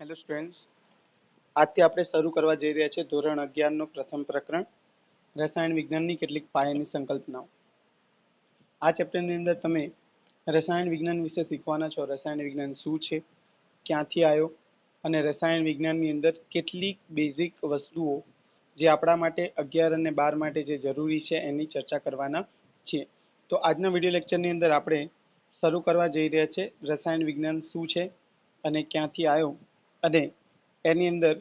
Hello students, આજથી આપણે શરૂ કરવા જઈ રહ્યા છીએ ધોરણ 11નો પ્રથમ પ્રકરણ રસાયણ વિજ્ઞાનની કેટલીક પાયાની સંકલ્પનાઓ. આ ચેપ્ટરની અંદર તમે રસાયણ વિજ્ઞાન વિશે શીખવાના છો. રસાયણ વિજ્ઞાન શું છે, ક્યાંથી આવ્યો અને રસાયણ વિજ્ઞાનની અંદર કેટલીક બેઝિક વસ્તુઓ જે આપણા માટે 11 અને 12 માટે જે જરૂરી છે એની ચર્ચા કરવાના છીએ. તો આજના વિડીયો લેક્ચરની અંદર આપણે શરૂ કરવા જઈ રહ્યા છીએ રસાયણ વિજ્ઞાન શું છે અને ક્યાંથી આવ્યો અને એની અંદર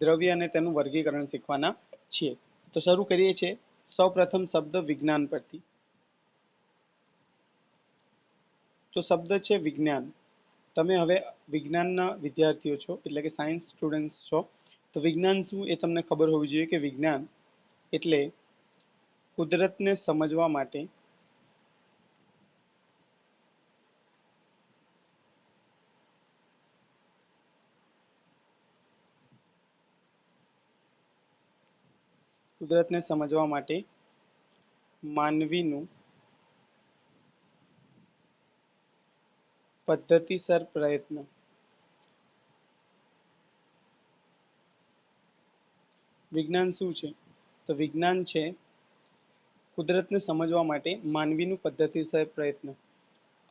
દ્રવ્ય અને તેનું વર્ગીકરણ શીખવાના છીએ. તો શરૂ કરીએ છીએ સૌપ્રથમ શબ્દ વિજ્ઞાન પરથી. તો શબ્દ છે વિજ્ઞાન. તમે હવે વિજ્ઞાનના વિદ્યાર્થીઓ છો, એટલે કે સાયન્સ સ્ટુડન્ટ્સ છો. તો વિજ્ઞાન શું એ તમને ખબર હોવી જોઈએ કે વિજ્ઞાન એટલે કુદરતને સમજવા માટે માનવીનું પદ્ધતિસર પ્રયત્ન. વિજ્ઞાન શું છે? તો વિજ્ઞાન છે કુદરતને સમજવા માટે માનવીનું પદ્ધતિસર પ્રયત્ન.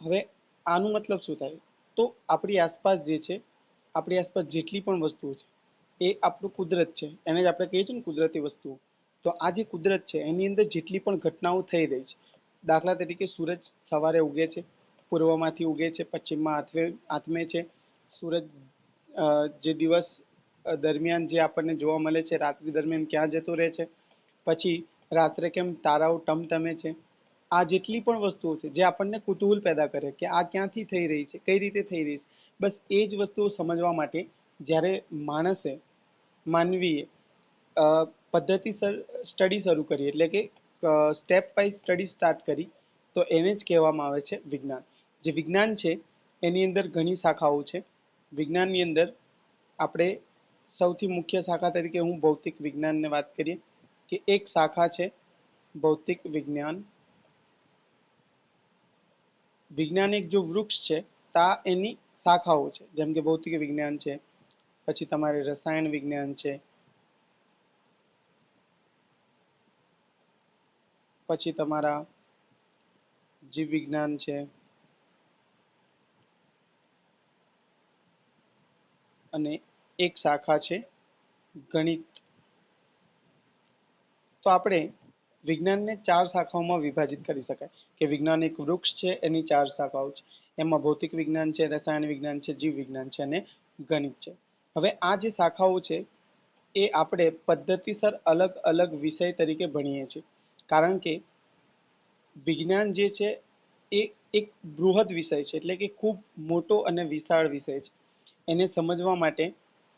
હવે આનું મતલબ શું થાય? તો આપણી આસપાસ જે છે, આપણી આસપાસ જેટલી પણ વસ્તુઓ છે એ આપણું કુદરત છે, એને જ આપણે કહીએ છીએ ને કુદરતી વસ્તુઓ. તો આ જે કુદરત છે એની અંદર જેટલી પણ ઘટનાઓ થઈ રહી છે, દાખલા તરીકે સૂરજ સવારે ઉગે છે, પૂર્વમાંથી ઉગે છે, પશ્ચિમમાં આથમે છે. સૂરજ જે દિવસ દરમિયાન જે આપણને જોવા મળે છે, રાત્રિ દરમિયાન ક્યાં જતો રહે છે, પછી રાત્રે કેમ તારાઓ ટમટમે છે. આ જેટલી પણ વસ્તુઓ છે જે આપણને કુતૂહલ પેદા કરે કે આ ક્યાંથી થઈ રહી છે, કઈ રીતે થઈ રહી છે, બસ એ જ વસ્તુઓ સમજવા માટે જ્યારે માનવીએ પદ્ધતિસર સ્ટડી શરૂ કરી, એટલે કે સ્ટેપ બાય સ્ટડી સ્ટાર્ટ કરી, તો એને જ કહેવામાં આવે છે વિજ્ઞાન. જે વિજ્ઞાન છે એની અંદર ઘણી શાખાઓ છે. વિજ્ઞાનની અંદર આપણે સૌથી મુખ્ય શાખા તરીકે હું ભૌતિક વિજ્ઞાનને વાત કરીએ કે એક શાખા છે ભૌતિક વિજ્ઞાન. વિજ્ઞાન એક જો વૃક્ષ છે તા એની શાખાઓ છે, જેમ કે ભૌતિક વિજ્ઞાન છે, પછી તમારે રસાયણ વિજ્ઞાન છે, પછી તમારા જીવ વિજ્ઞાન છે, અને એક શાખા છે ગણિત. તો આપણે વિજ્ઞાનને 4 શાખાઓમાં વિભાજિત કરી શકાય કે વિજ્ઞાન એક વૃક્ષ છે, એની 4 શાખાઓ છે. એમાં ભૌતિક વિજ્ઞાન છે, રસાયણ વિજ્ઞાન છે, જીવ વિજ્ઞાન છે અને ગણિત છે. હવે આ જે શાખાઓ છે એ આપણે પદ્ધતિસર અલગ અલગ વિષય તરીકે ભણીએ છીએ, કારણ કે વિજ્ઞાન જે છે એ એક બૃહદ વિષય છે, એટલે કે ખૂબ મોટો અને વિશાળ વિષય છે. એને સમજવા માટે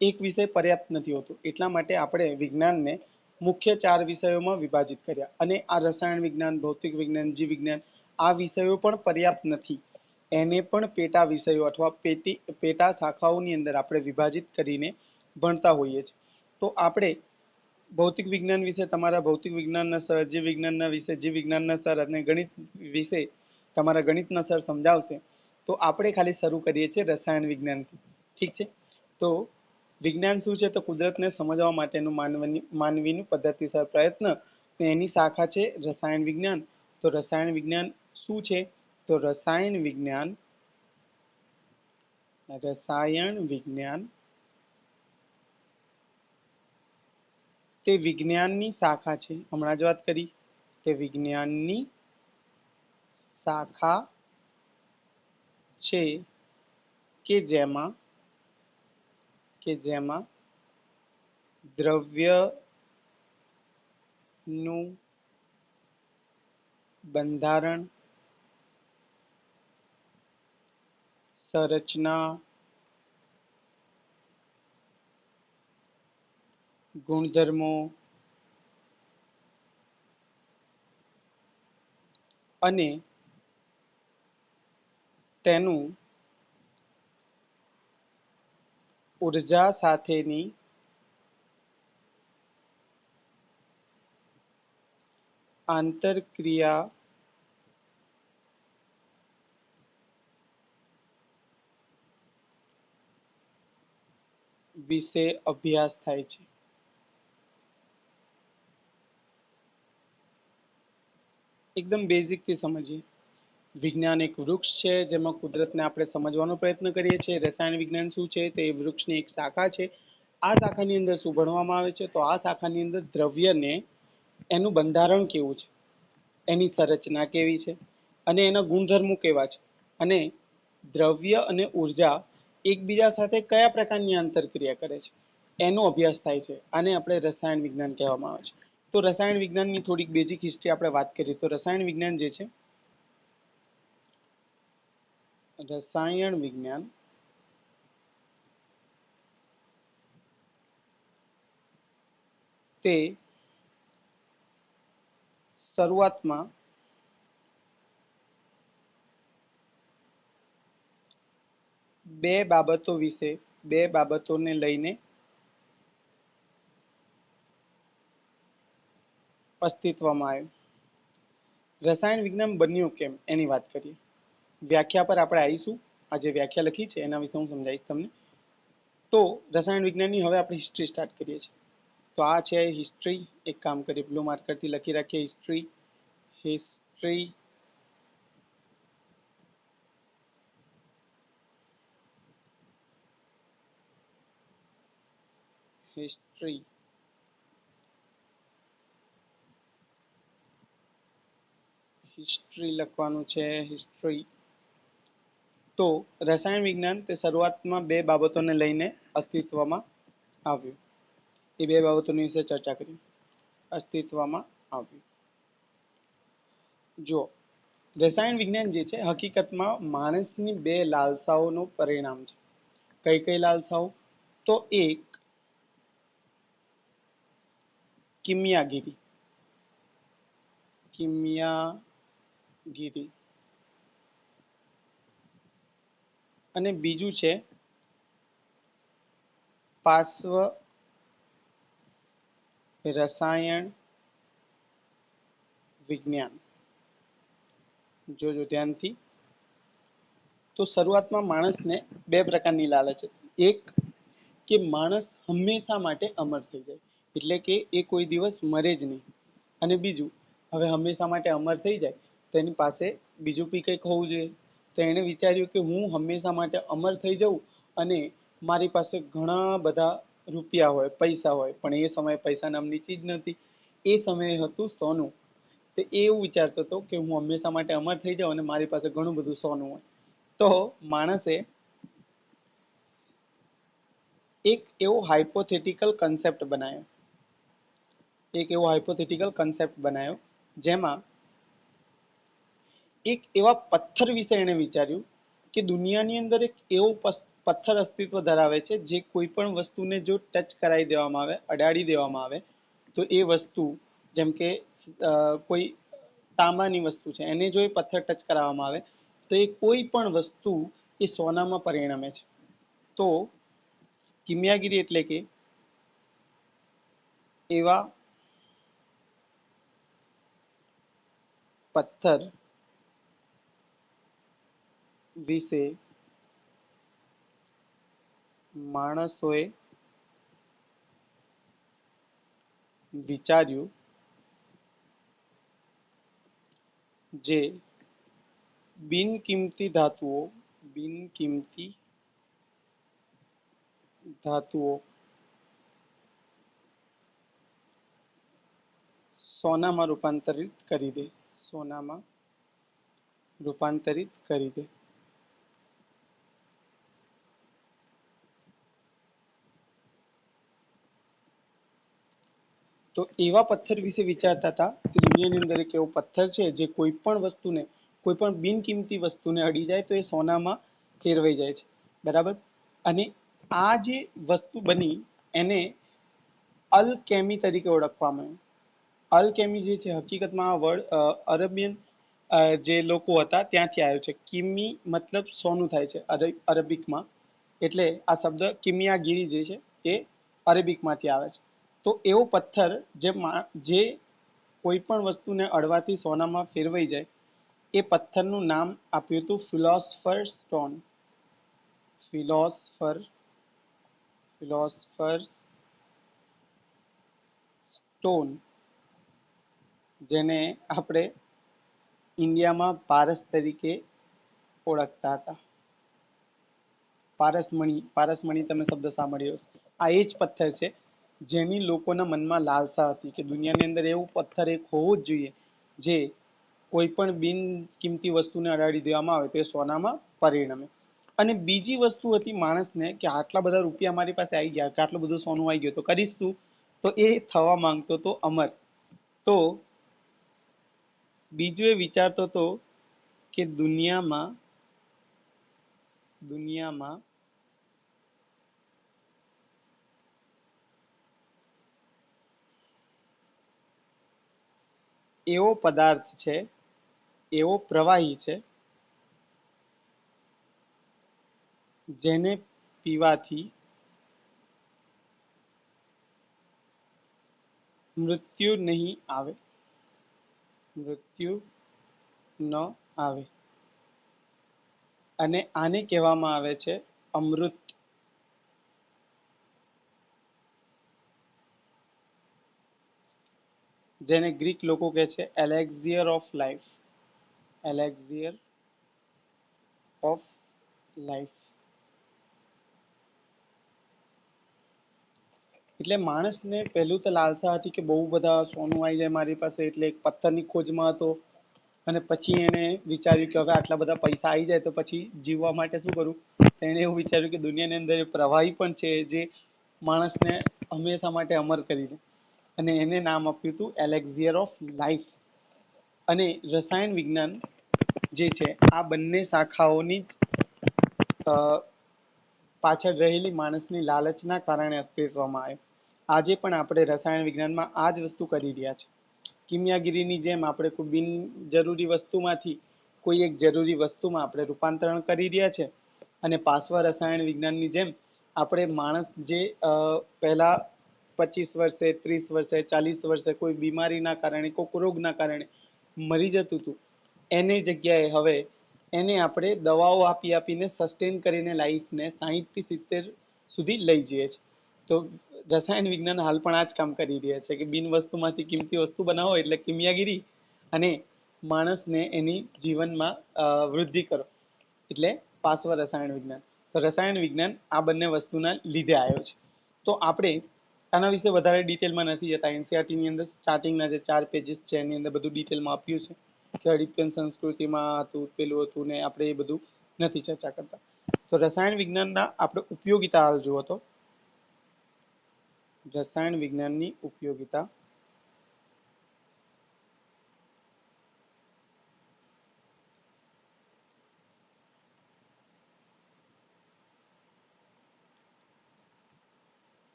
એક વિષય પર્યાપ્ત નથી હોતો. એટલા માટે આપણે વિજ્ઞાનને મુખ્ય 4 વિષયોમાં વિભાજિત કર્યા. અને આ રસાયણ વિજ્ઞાન, ભૌતિક વિજ્ઞાન, જીવ વિજ્ઞાન આ વિષયો પણ પર્યાપ્ત નથી. એને પણ પેટા વિષયો અથવા પેટા શાખાઓની અંદર આપણે વિભાજિત કરીને ભણતા હોઈએ છીએ. તો આપણે ભૌતિક વિજ્ઞાન વિશે તમારા ભૌતિક વિજ્ઞાનના સર, જીવ વિજ્ઞાનના વિશે જીવ વિજ્ઞાનના સર અને ગણિત વિશે તમારા ગણિતના સર સમજાવશે. તો આપણે ખાલી શરૂ કરીએ છીએ રસાયણ વિજ્ઞાનથી. ઠીક છે? તો વિજ્ઞાન શું છે? તો કુદરતને સમજવા માટેનું માનવીનું પદ્ધતિસર પ્રયત્ન. એની શાખા છે રસાયણ વિજ્ઞાન. તો રસાયણ વિજ્ઞાન શું છે? તો રસાયણ વિજ્ઞાન તે વિજ્ઞાનની શાખા છે. હમણાં જ વાત કરી તે વિજ્ઞાનની શાખા છે કે જેમાં દ્રવ્યનું બંધારણ, સંરચના, ગુણધર્મો અને તેનું ઉર્જા સાથેની આંતરક્રિયા વિશે અભ્યાસ થાય છે. એકદમ બેઝિક થી સમજીએ. વિજ્ઞાન એક વૃક્ષ છે જેમાં કુદરતને આપણે સમજવાનો પ્રયત્ન કરીએ છીએ. રસાયણ વિજ્ઞાન શું છે? તે વૃક્ષની એક શાખા છે. આ શાખાની અંદર શું ભણવામાં આવે છે? તો આ શાખાની અંદર દ્રવ્યને એનું બંધારણ કેવું છે, એની સંરચના કેવી છે અને એના ગુણધર્મો કેવા છે, અને દ્રવ્ય અને ઉર્જા એકબીજા સાથે કયા પ્રકારની આંતરક્રિયા કરે છે, એનો અભ્યાસ થાય છે. આને આપણે રસાયણ વિજ્ઞાન કહેવામાં આવે છે. તો રસાયણ વિજ્ઞાનની થોડીક બેઝિક હિસ્ટ્રી આપણે વાત કરીએ તો રસાયણ વિજ્ઞાન જે છે, રસાયણ વિજ્ઞાન તે શરૂઆતમાં બે બાબતોને લઈને અસ્તિત્વમાં આવ્યું. રસાયણ વિજ્ઞાન બન્યું કેમ એની વાત કરીએ. વ્યાખ્યા પર આપણે આવીશું. આ જે વ્યાખ્યા લખી છે એના વિશે હું સમજાવીશ તમને. તો રસાયણ વિજ્ઞાનની હવે આપણે હિસ્ટ્રી સ્ટાર્ટ કરીએ છીએ. તો આ છે હિસ્ટ્રી. એક કામ કરીએ, બ્લુ માર્કરથી લખી રાખીએ હિસ્ટ્રી. હિસ્ટ્રી હિસ્ટ્રી હિસ્ટ્રી લખવાનું છે. હિસ્ટ્રી. તો રસાયણ વિજ્ઞાન તે શરૂઆતમાં બે બાબતોને લઈને અસ્તિત્વમાં આવ્યું. એ બે બાબતોની વિશે ચર્ચા કરી. અસ્તિત્વમાં આવ્યું. જો રસાયણ વિજ્ઞાન જે છે હકીકતમાં માણસની બે લાલસાઓનું પરિણામ છે. કઈ કઈ લાલસાઓ? તો એક કિમિયાગીરી. કિમિયાગીરી અને બીજું છે પાર્શ્વ રસાયણ વિજ્ઞાન. જોજો ધ્યાનથી. તો શરૂઆતમાં માણસને બે પ્રકારની લાલચ હતી. એક કે માણસ હંમેશા માટે અમર થઈ જાય, એટલે કે એ કોઈ દિવસ મરે જ નહીં. અને બીજું, હવે હંમેશા માટે અમર થઈ જાય તો એની પાસે બીજું બી કંઈક હોવું જોઈએ. તો એણે વિચાર્યું કે હું હંમેશા માટે અમર થઈ જાઉં અને મારી પાસે ઘણા બધા રૂપિયા હોય, પૈસા હોય, પણ એ સમયે પૈસા નામની ચીજ નથી. એ સમયે હતું સોનું. તો એ એવું વિચારતો હતો કે હું હંમેશા માટે અમર થઈ જાઉં અને મારી પાસે ઘણું બધું સોનું હોય. તો માણસે એક એવો હાઇપોથેટિકલ કન્સેપ્ટ બનાવ્યો. જેમાં એક એવા પથ્થર વિશે એને વિચાર્યું કે દુનિયાની અંદર એક એવો પથ્થર અસ્તિત્વ ધરાવે છે જે કોઈ પણ વસ્તુને જો ટચ કરાવી દેવામાં આવે, અડાડી દેવામાં આવે, તો એ વસ્તુ, જેમ કે કોઈ તાંબાની વસ્તુ છે, એને જો એ પથ્થર ટચ કરાવવામાં આવે તો એ કોઈ પણ વસ્તુ એ સોનામાં પરિણમે છે. તો કિમિયાગીરી એટલે કે એવા પથ્થર વિશે માણસોએ વિચાર્યું જે બિનકિંમતી ધાતુઓ સોનામાં રૂપાંતરિત કરી દે. સોનામાં રૂપાંતરિત કરી દે. તો એવા પથ્થર વિશે વિચારતા હતા કે દુનિયાની અંદર એક એવો પથ્થર છે જે કોઈ પણ વસ્તુને, કોઈ પણ બિનકિંમતી વસ્તુને અડી જાય તો એ સોનામાં ફેરવાઈ જાય છે. બરાબર. અને આ જે વસ્તુ બની એને અલ્કેમી તરીકે ઓળખવામાં આવ્યું. અલ્કેમી જે છે હકીકતમાં આ વર્ડ અરેબિયન જે લોકો હતા ત્યાંથી આવ્યો છે. કિમી મતલબ સોનું થાય છે અરેબિકમાં. એટલે આ શબ્દ કિમિયાગીરી જે છે એ અરેબિકમાંથી આવે છે. તો એવો પથ્થર જે કોઈ પણ વસ્તુને અડવાથી સોનામાં ફેરવાઈ જાય, એ પથ્થરનું નામ આપ્યું હતું philosopher stone. Philosopher philosopher stone, જેને આપણે ઇન્ડિયામાં પારસ તરીકે ઓળખતા હતા. પારસમણી, પારસમણી તમે શબ્દ સાંભળ્યો હશે. આ એ જ પથ્થર છે જેની લોકોના મનમાં લાલસા હતી કે દુનિયાની અંદર એવું પથ્થર એક હોવું જ જોઈએ જે કોઈ પણ બિન કિંમતી વસ્તુને અડાડી દેવામાં આવે તો એ સોનામાં પરિણમે. અને બીજી વસ્તુ હતી માણસને કે આટલા બધા રૂપિયા મારી પાસે આવી ગયા, કે આટલું બધું સોનું આવી ગયું તો કરીશ શું? તો એ થવા માંગતો તો અમર. તો બીજું એ વિચારતો હતો કે દુનિયામાં એવો પદાર્થ છે, એવો પ્રવાહી છે જેને પીવાથી મૃત્યુ નહીં આવે, મૃત્યુ ન આવે. અને આને કહેવામાં આવે છે અમૃત. જેને ગ્રીક લોકો કહે છે એલેક્ઝિયર ઓફ લાઈફ, એલેક્ઝિયર ઓફ લાઈફ. એટલે માણસને પહેલું તો લાલસા હતી કે બહુ બધા સોનું આવી જાય મારી પાસે, એટલે એક પથ્થરની ખોજમાં હતો. અને પછી એને વિચાર્યું કે હવે આટલા બધા પૈસા આવી જાય તો પછી જીવવા માટે શું કરું? એણે એવું વિચાર્યું કે દુનિયાની અંદર પ્રવાહી પણ છે જે માણસને હંમેશા માટે અમર કરી દે. અને એને નામ આપ્યું હતું એલેક્ઝિયર ઓફ લાઈફ. અને રસાયણ વિજ્ઞાન જે છે આ બંને શાખાઓની પાછળ રહેલી માણસની લાલચના કારણે અસ્તિત્વમાં આવ્યો. આજે પણ આપણે રસાયણ વિજ્ઞાનમાં આ જ વસ્તુ કરી રહ્યા છે. કિમિયાગીરીની જેમ આપણે કોઈ બિનજરૂરી વસ્તુમાંથી કોઈ એક જરૂરી વસ્તુમાં આપણે રૂપાંતરણ કરી રહ્યા છે. અને પાછવા રસાયણ વિજ્ઞાનની જેમ આપણે માણસ જે પહેલા 25 વર્ષે, 30 વર્ષે, 40 વર્ષે કોઈ બીમારીના કારણે, કોઈ રોગના કારણે મરી જતું હતું, એની જગ્યાએ હવે એને આપણે દવાઓ આપી આપીને સસ્ટેન કરીને લાઈફને 60 થી 70 સુધી લઈ જઈએ છીએ. તો રસાયણ વિજ્ઞાન હાલ પણ આ જ કામ કરી રહ્યા છે કે બિન વસ્તુમાંથી કિંમતી વસ્તુ બનાવો એટલે કિમિયાગીરી, અને માણસને એની જીવનમાં વૃદ્ધિ કરો એટલે પાછવા રસાયણ વિજ્ઞાન. તો રસાયણ વિજ્ઞાન આ બંને વસ્તુના લીધે આવ્યો છે. તો આપણે આના વિશે વધારે ડિટેલમાં નથી જતા. એનસીઆરટી ની અંદર સ્ટાર્ટિંગના જે 4 પેજીસ છે એની અંદર બધું ડિટેલમાં આપ્યું છે કે હડપ્પન સંસ્કૃતિમાં હતું, પેલું હતું, ને આપણે એ બધું નથી ચર્ચા કરતા. તો રસાયણ વિજ્ઞાનના આપણે ઉપયોગિતા હાલ જુઓ તો રસાયણ વિજ્ઞાનની ઉપયોગિતા.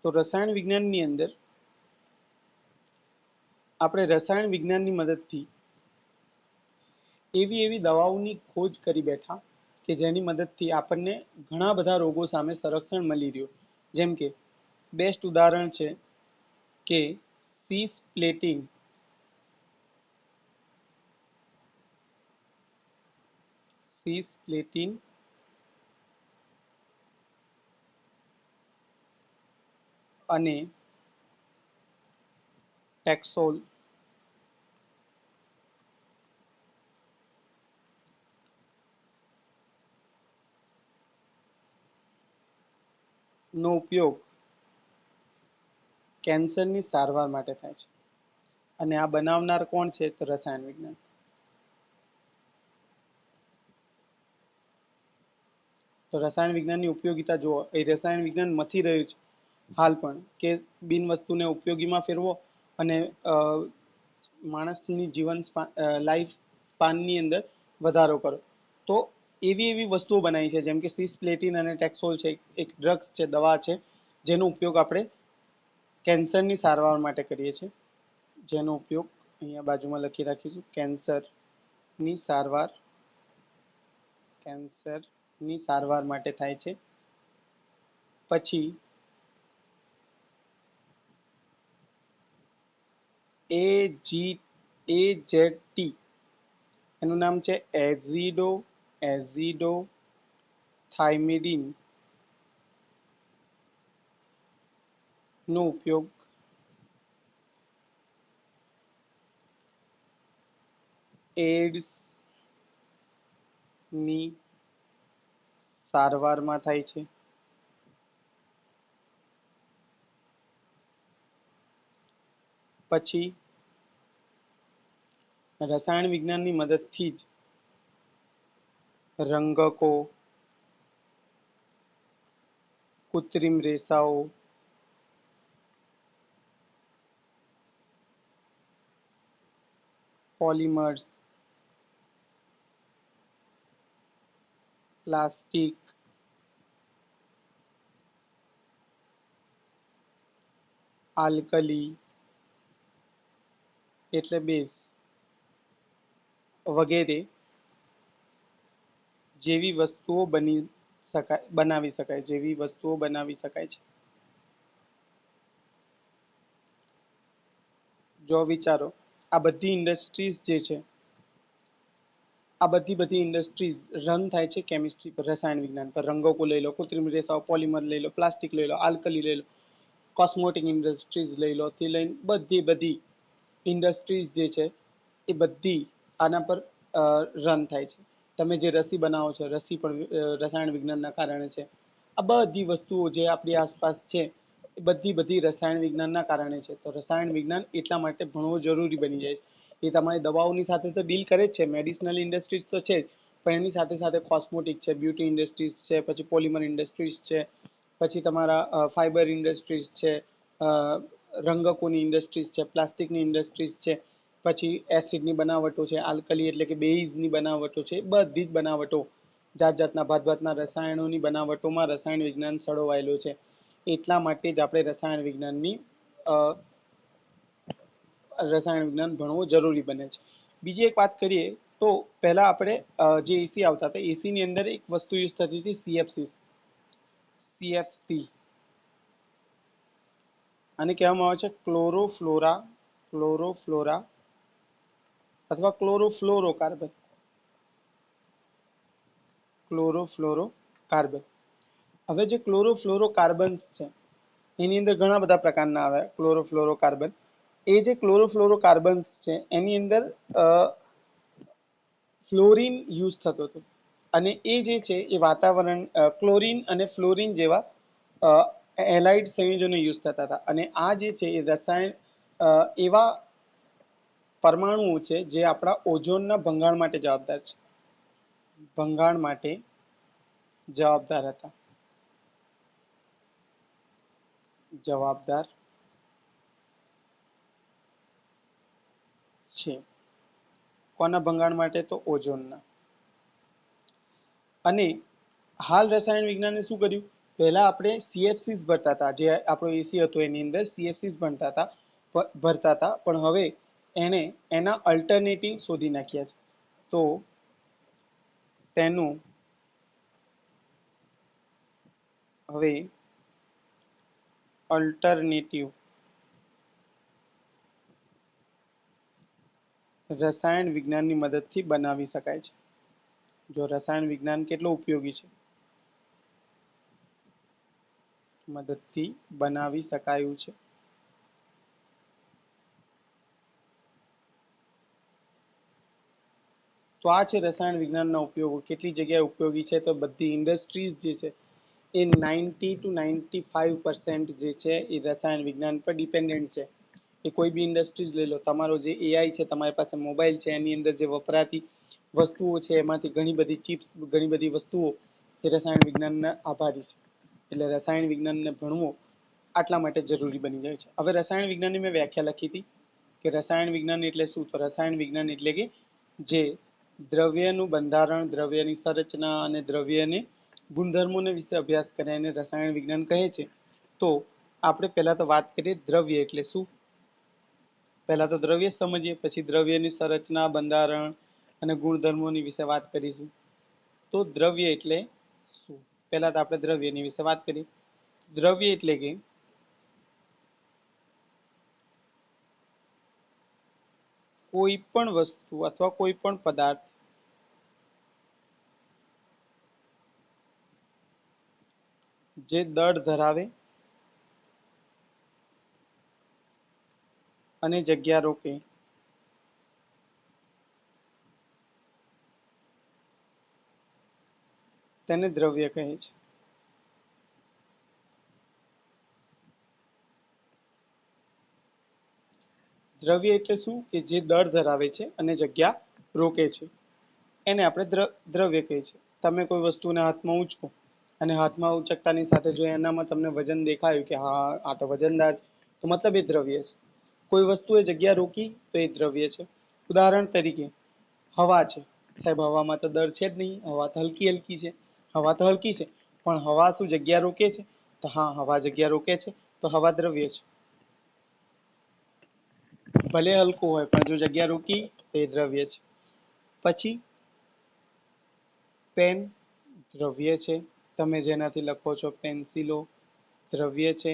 તો રસાયણ વિજ્ઞાનની અંદર આપણે રસાયણ વિજ્ઞાનની મદદથી એવી એવી દવાઓની ખોજ કરી બેઠા કે જેની મદદથી આપણને ઘણા બધા રોગો સામે સંરક્ષણ મળી રહ્યું. જેમ કે બેસ્ટ ઉદાહરણ છે કે સીસ પ્લેટિંગ, સીસ પ્લેટિન અને ટેક્સોલ નો ઉપયોગ કેન્સરની સારવાર માટે થાય છે. અને આ બનાવનાર કોણ છે? તો રસાયણ વિજ્ઞાન. તો રસાયણ વિજ્ઞાનની ઉપયોગિતા જુઓ, એ રસાયણ વિજ્ઞાન મથી રહ્યું છે હાલ પણ કે બિન વસ્તુને ઉપયોગીમાં ફેરવો અને માણસની જીવન લાઈફ સ્પાનની અંદર વધારો કરો. તો એવી એવી વસ્તુઓ બનાવી છે જેમ કે સિસ પ્લેટિન અને ટેક્સોલ છે, એક ડ્રગ્સ છે, દવા છે, જેનો ઉપયોગ આપણે કેન્સરની સારવાર માટે કરીએ છીએ. જેનો ઉપયોગ અહીંયા બાજુમાં લખી રાખીશું, કેન્સરની સારવાર, કેન્સરની સારવાર માટે થાય છે. પછી AZT, એનું નામ છે એઝિડો થાઇમિડિન. નો ઉપયોગ એડ્સ ની સારવારમાં થાય છે. પછી રસાયણ વિજ્ઞાનની મદદથી જ રંગકો, કૃત્રિમ રેસાઓ, પોલિમર્સ, પ્લાસ્ટિક, આલ્કલી એટલે બેઝ વગેરે જેવી વસ્તુઓ બનાવી શકાય છે. જો વિચારો આ બધી ઇન્ડસ્ટ્રીઝ જે છે આ બધી ઇન્ડસ્ટ્રીઝ રન થાય છે કેમિસ્ટ્રી પર, રસાયણ વિજ્ઞાન પર. રંગકો લઈ લો, કૃત્રિમ રેસાઓ, પોલિમર લઈ લો, પ્લાસ્ટિક લઈ લો, આલ્કલી લઈ લો, કોસ્મોટિક ઇન્ડસ્ટ્રીઝ લઈ લો, થી લઈને બધી ઇન્ડસ્ટ્રીઝ જે છે એ બધી આના પર રન થાય છે. તમે જે રસી બનાવો છો, રસી પણ રસાયણ વિજ્ઞાનના કારણે છે. આ બધી વસ્તુઓ જે આપણી આસપાસ છે એ બધી રસાયણ વિજ્ઞાનના કારણે છે. તો રસાયણ વિજ્ઞાન એટલા માટે ભણવું જરૂરી બની જાય છે. એ તમારી દવાઓની સાથે તો ડીલ કરે જ છે, મેડિસિનલ ઇન્ડસ્ટ્રીઝ તો છે જ, પણ એની સાથે સાથે કોસ્મોટિક છે, બ્યુટી ઇન્ડસ્ટ્રીઝ છે, પછી પોલિમર ઇન્ડસ્ટ્રીઝ છે, પછી તમારા ફાઈબર ઇન્ડસ્ટ્રીઝ છે, રંગકોની ઇન્ડસ્ટ્રીઝ છે, પ્લાસ્ટિકની ઇન્ડસ્ટ્રીઝ છે, પછી એસિડની બનાવટો છે, આલ્કલી એટલે કે બેઝની બનાવટો છે, બધી જ બનાવટો જાતના ભાતના રસાયણોની બનાવટોમાં રસાયણ વિજ્ઞાન સડોવાયેલું છે. એટલા માટે જ આપણે રસાયણ વિજ્ઞાન ભણવું જરૂરી બને છે. બીજી એક વાત કરીએ તો પહેલા આપણે જે એસી આવતા હતા, એસી ની અંદર એક વસ્તુ યુઝ થતી હતી સીએફસી, આને કહેવામાં આવે છે ક્લોરોફ્લોરા અથવા ક્લોરોફ્લોરોકાર્બન. હવે જે ક્લોરોફ્લોરોકાર્બન છે એની અંદર ઘણા બધા પ્રકારના આવે ક્લોરોફ્લોરોકાર્બન. એ જે ક્લોરોફ્લોરોકાર્બન્સ છે એની અંદર ફ્લોરિન યુઝ થતો હતો, અને એ જે છે એ વાતાવરણ ક્લોરિન અને ફ્લોરિન જેવા એલાઇડ સંયોજનો યુઝ થતા હતા. અને આ જે છે એ રસાયણ એવા પરમાણુઓ છે જે આપણા ઓઝોનના ભંગાણ માટે જવાબદાર છે. કોના ભંગાણ માટે? તો ઓઝોનના. અને હાલ રસાયણ વિજ્ઞાને શું કર્યું? પહેલા આપણે સીએફસીસ ભરતા હતા, જે આપણો એસી હતો એની અંદર સીએફસીસ ભરતા હતા, પણ હવે એને એના અલ્ટરનેટિવ શોધી નાખ્યા છે. તો તેનું હવે અલ્ટરનેટિવ રસાયણ વિજ્ઞાનની મદદથી બનાવી શકાય છે. જો રસાયણ વિજ્ઞાન કેટલું ઉપયોગી છે, મદદથી બનાવી શકાયું છે. તો આ છે રસાયણ વિજ્ઞાનના ઉપયોગો. કેટલી જગ્યાએ ઉપયોગી છે? તો બધી ઇન્ડસ્ટ્રીઝ જે છે એ 90 to 95% જે છે એ રસાયણ વિજ્ઞાન પર ડિપેન્ડન્ટ છે. એ કોઈ બી ઇન્ડસ્ટ્રીઝ લઈ લો, તમારો જે એઆઈ છે, તમારી પાસે મોબાઈલ છે, એની અંદર જે વપરાતી વસ્તુઓ છે એમાંથી ઘણી બધી ચિપ્સ, ઘણી બધી વસ્તુઓ એ રસાયણ વિજ્ઞાનના આભારી છે. એટલે રસાયણ વિજ્ઞાનને ભણવું આટલા માટે જરૂરી બની જાય છે. હવે રસાયણ વિજ્ઞાનની મેં વ્યાખ્યા લખી હતી કે રસાયણ વિજ્ઞાન એટલે શું? તો રસાયણ વિજ્ઞાન એટલે કે જે દ્રવ્યનું બંધારણ, દ્રવ્યની સંરચના અને દ્રવ્યને ગુણધર્મોને વિશે અભ્યાસ કરે એને રસાયણ વિજ્ઞાન કહે છે. તો આપણે પહેલા તો વાત કરીએ દ્રવ્ય એટલે શું. પહેલા તો દ્રવ્ય સમજીએ, પછી દ્રવ્યની સંરચના, બંધારણ અને ગુણધર્મોની વિશે વાત કરીશું. તો દ્રવ્ય એટલે શું? પહેલા તો આપણે દ્રવ્યની વિશે વાત કરીએ. દ્રવ્ય એટલે કે કોઈ પણ વસ્તુ અથવા કોઈ પણ પદાર્થ જે દળ ધરાવે અને જગ્યા રોકે તેને દ્રવ્ય કહે છે. દ્રવ્ય એટલે શું? કે જે દળ ધરાવે છે અને જગ્યા રોકે છે એને આપણે દ્રવ્ય કહીએ છીએ. તમે કોઈ વસ્તુને હાથમાં ઉંચકો અને હાથમાં ઉચકતાની સાથે જો એનામાં તમને વજન દેખાયું કે હા આ તો વજનદાર છે, તો મતલબ એ દ્રવ્ય છે. કોઈ વસ્તુએ જગ્યા રોકી તો એ દ્રવ્ય છે. ઉદાહરણ તરીકે હવા છે. સાહેબ હવામાં તો દળ છે જ નહીં, હવા તો હલકી હલકી છે. હવા તો હલકી છે પણ હવા શું જગ્યા રોકે છે? તો હા, હવા જગ્યા રોકે છે, તો હવા દ્રવ્ય છે. ભલે હલકું હોય પણ જો જગ્યા રોકી તો એ દ્રવ્ય છે. પછી પેન દ્રવ્ય છે. તમે જેનાથી લખો છો પેન્સિલો દ્રવ્ય છે.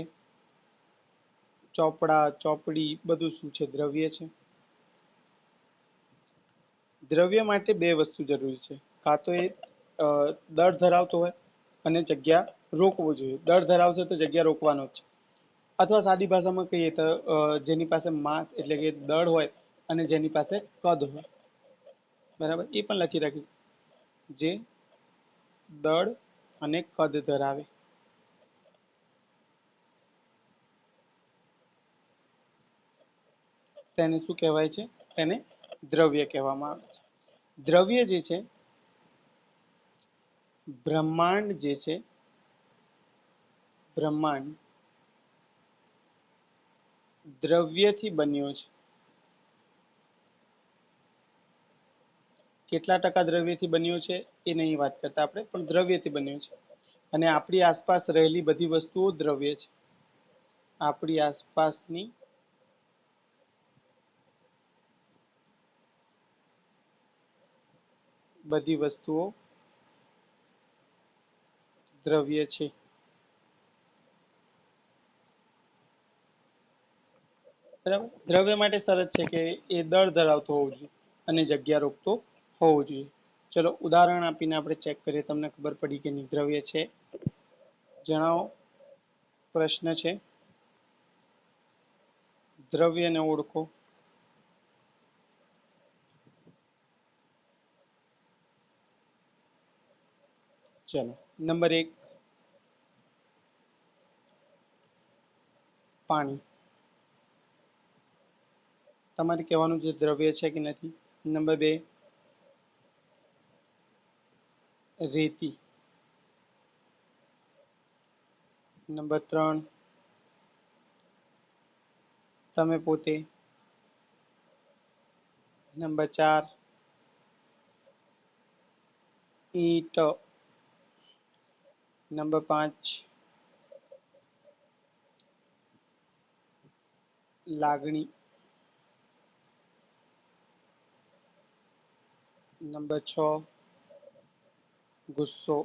ચોપડા ચોપડી બધું શું છે? દ્રવ્ય છે. દ્રવ્ય માટે બે વસ્તુ જરૂરી છે. કાં તો એ દળ ધરાવતો હોય અને જગ્યા રોકવો જોઈએ. દળ ધરાવશે તો જગ્યા રોકવાનો જ છે. અથવા સાદી ભાષામાં કહીએ તો જેની પાસે માસ એટલે કે દળ હોય અને જેની પાસે કદ હોય, બરાબર, એ પણ લખી રાખીશ. જે દળ અને કદ ધરાવે તેને શું કહેવાય છે? તેને દ્રવ્ય કહેવામાં આવે છે. દ્રવ્ય જે છે, બ્રહ્માંડ જે છે, બ્રહ્માંડ દ્રવ્યથી બન્યો છે. કેટલા ટકા દ્રવ્યથી બન્યો છે એ નહીં વાત કરતા આપણે, પણ દ્રવ્યથી બન્યો છે. અને આપણી આસપાસ રહેલી બધી વસ્તુઓ દ્રવ્ય છે. આપણી આસપાસની બધી વસ્તુઓ દ્રવ્ય છે. બરાબર. દ્રવ્ય માટે શરત છે કે એ દળ ધરાવતો હોવો જોઈએ અને જગ્યા રોકતો હોવો જોઈએ. ચલો ઉદાહરણ આપીને આપણે ચેક કરીએ, તમને ખબર પડી કે નહીં દ્રવ્ય છે. જણાવો. પ્રશ્ન છે, દ્રવ્યને ઓળખો. ચલો નંબર 1 પાણી. તમારે કહેવાનું છે દ્રવ્ય છે કે નથી. નંબર 2 રેતી. નંબર 3 તમે પોતે. નંબર 4 ઈંટ. નંબર 5 લાગણી. નંબર 6 ગુસ્સો.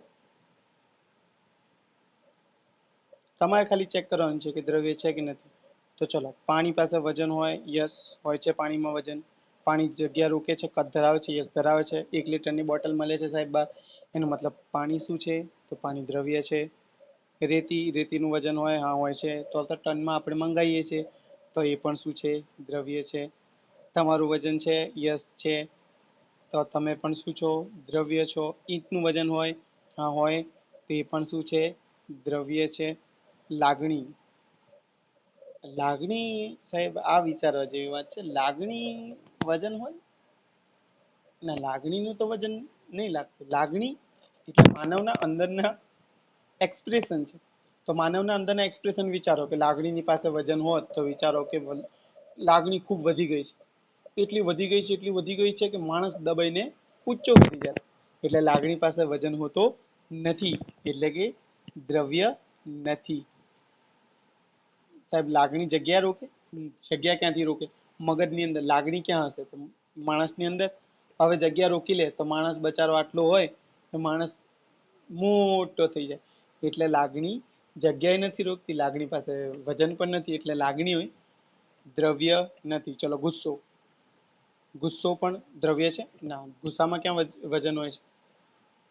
તમારે ખાલી ચેક કરવાનું છે કે દ્રવ્ય છે કે નથી. તો ચલો, પાણી પાસે વજન હોય, યસ હોય છે પાણીમાં વજન. પાણી જગ્યા રોકે છે, કદ ધરાવે છે, યસ ધરાવે છે. 1 લીટરની બોટલ મળે છે સાહેબ બહાર, એનો મતલબ પાણી શું છે? તો પાણી દ્રવ્ય છે. રેતીનું વજન હોય, હા હોય છે. તો ટનમાં આપણે મંગાવીએ છીએ, તો એ પણ શું છે? દ્રવ્ય છે. તમારું વજન છે, યસ છે. તો તમે પણ શું છો? દ્રવ્ય છો. ઈંટનું વજન હોય, હા હોય, તો એ પણ શું છે? દ્રવ્ય છે. લાગણી. લાગણી સાહેબ આ વિચારવા જેવી વાત છે. લાગણી વજન હોય? ના, લાગણીનું તો વજન નહીં લાગતું. લાગણી એટલે માનવના અંદરના એક્સપ્રેશન છે. તો માનવના અંદરના એક્સપ્રેશન વિચારો કે લાગણીની પાસે વજન હોત તો વિચારો કે લાગણી ખૂબ વધી ગઈ છે. એટલી વધી ગઈ છે, એટલી વધી ગઈ છે કે માણસ દબાઈને ઊંચો થઈ જાય. એટલે લાગણી પાસે વજન હોતો નથી, એટલે કે દ્રવ્ય નથી. સાહેબ લાગણી જગ્યા રોકે? જગ્યા ક્યાંથી રોકે? મગજની અંદર. લાગણી ક્યાં હશે? તો માણસની અંદર. હવે જગ્યા રોકી લે તો માણસ બચારો આટલો હોય તો માણસ મોટો થઈ જાય. એટલે લાગણી જગ્યાએ નથી રોકતી, લાગણી પાસે વજન પણ નથી, એટલે લાગણી હોય, દ્રવ્ય નથી. ચલો ગુસ્સો. ગુસ્સો પણ દ્રવ્ય છે? ના, ગુસ્સામાં ક્યાં વજન હોય છે?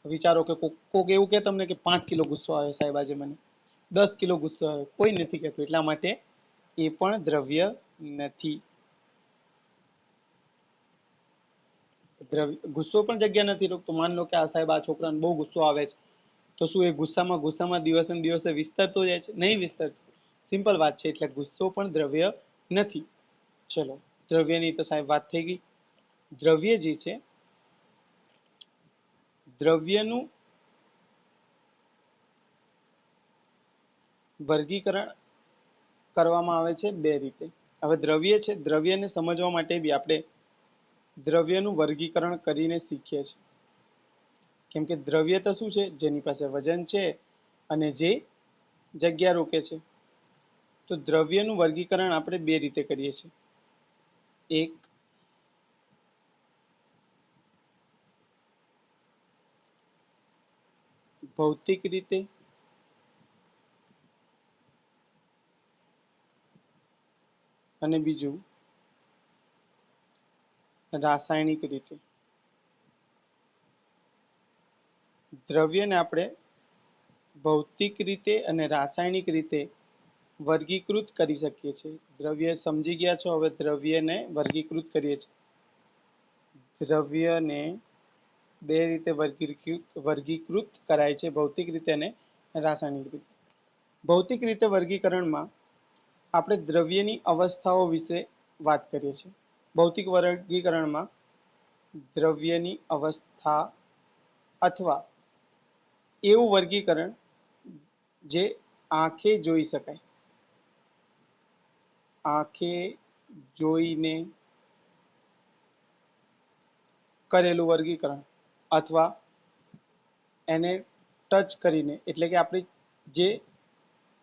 વિચારો કે કોક એવું કે તમને કે 5 કિલો ગુસ્સો આવ્યો સાહેબ આજે મને, 10 કિલો ગુસ્સો આવ્યો, કોઈ નથી કહેતું. એટલા માટે એ પણ દ્રવ્ય નથી. ગુસ્સો પણ જગ્યા નથી રોકતો. માન લો કે આ સાહેબ આ છોકરાને બહુ ગુસ્સો આવે છે, તો શું એ ગુસ્સામાં દિવસે ને દિવસે વિસ્તરતો જાય છે? નહીં વિસ્તરતો. સિમ્પલ વાત છે. એટલે ગુસ્સો પણ દ્રવ્ય નથી. ચલો, દ્રવ્યની તો સાહેબ વાત થઈ ગઈ. દ્રવ્ય જે છે, દ્રવ્યનું વર્ગીકરણ કરવામાં આવે છે બે રીતે. હવે દ્રવ્ય છે, દ્રવ્યને સમજવા માટે બી આપણે દ્રવ્યનું વર્ગીકરણ કરીને શીખીએ છીએ. કેમ કે દ્રવ્ય તો શું છે? જેની પાસે વજન છે અને જે જગ્યા રોકે છે. તો દ્રવ્યનું વર્ગીકરણ આપણે બે રીતે કરીએ છીએ. એક ભૌતિક રીતે અને બીજું રાસાયણિક રીતે. દ્રવ્યને આપણે ભૌતિક રીતે અને રાસાયણિક રીતે વર્ગીકૃત કરી શકીએ છીએ. દ્રવ્ય સમજી ગયા છો? હવે દ્રવ્યને વર્ગીકૃત કરીએ છીએ. દ્રવ્યને બે રીતે વર્ગીકૃત કરાય છે, ભૌતિક રીતે અને રાસાયણિક રીતે. ભૌતિક રીતે વર્ગીકરણમાં આપણે દ્રવ્યની અવસ્થાઓ વિશે વાત કરીએ છીએ. ભૌતિક વર્ગીકરણમાં દ્રવ્યની અવસ્થા અથવા એવું વર્ગીકરણ જે આંખે જોઈ શકાય, આંખે જોઈને કરેલું વર્ગીકરણ, અથવા એને ટચ કરીને, એટલે કે આપણી જે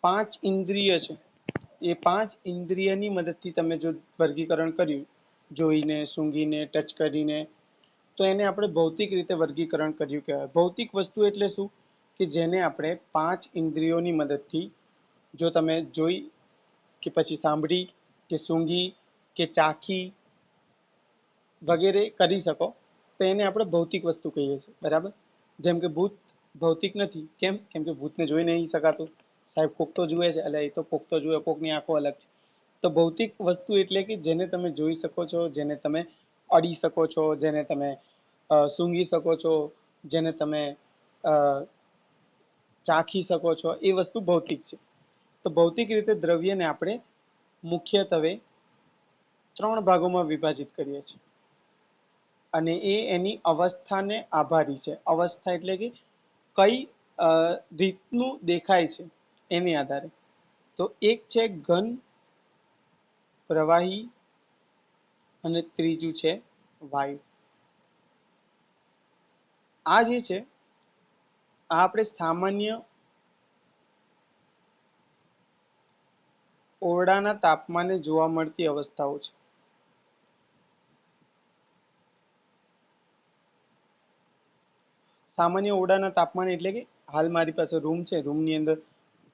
5 ઇન્દ્રિય છે, એ 5 ઇન્દ્રિયની મદદથી તમે જો વર્ગીકરણ કર્યું, જોઈને, સૂંઘીને, ટચ કરીને, તો એને આપણે ભૌતિક રીતે વર્ગીકરણ કર્યું કહેવાય. ભૌતિક વસ્તુ એટલે શું? કે જેને આપણે 5 ઇન્દ્રિયોની મદદથી, જો તમે જોઈ કે પછી સાંભળી કે સૂંઘી કે ચાખી વગેરે કરી શકો, તો એને આપણે ભૌતિક વસ્તુ કહીએ છીએ. બરાબર? જેમ કે ભૂત ભૌતિક નથી. કેમ? કેમ કે ભૂતને જોઈ નહીં શકાતું. સાહેબ કોક તો જુએ છે, એટલે એ તો કોક તો જુએ, કોકની આંખો અલગ છે. તો ભૌતિક વસ્તુ એટલે કે જેને તમે જોઈ શકો છો, જેને તમે અડી શકો છો, જેને તમે સૂંઘી શકો છો, જેને તમે ચાખી શકો છો, એ વસ્તુ ભૌતિક છે. તો ભૌતિક રીતે દ્રવ્યને આપણે મુખ્યત્વે 3 ભાગોમાં વિભાજિત કરીએ છીએ. અને એ એની અવસ્થાને આભારી છે. અવસ્થા એટલે કે કઈ રીતનું દેખાય છે એની આધારે. તો એક છે ઘન, પ્રવાહી અને ત્રીજું છે વાયુ. આ જે છે, આ આપણે સામાન્ય ઓરડાના તાપમાને જોવા મળતી અવસ્થાઓ છે. સામાન્ય ઓરડાના તાપમાને એટલે કે હાલ મારી પાસે રૂમ છે, રૂમની અંદર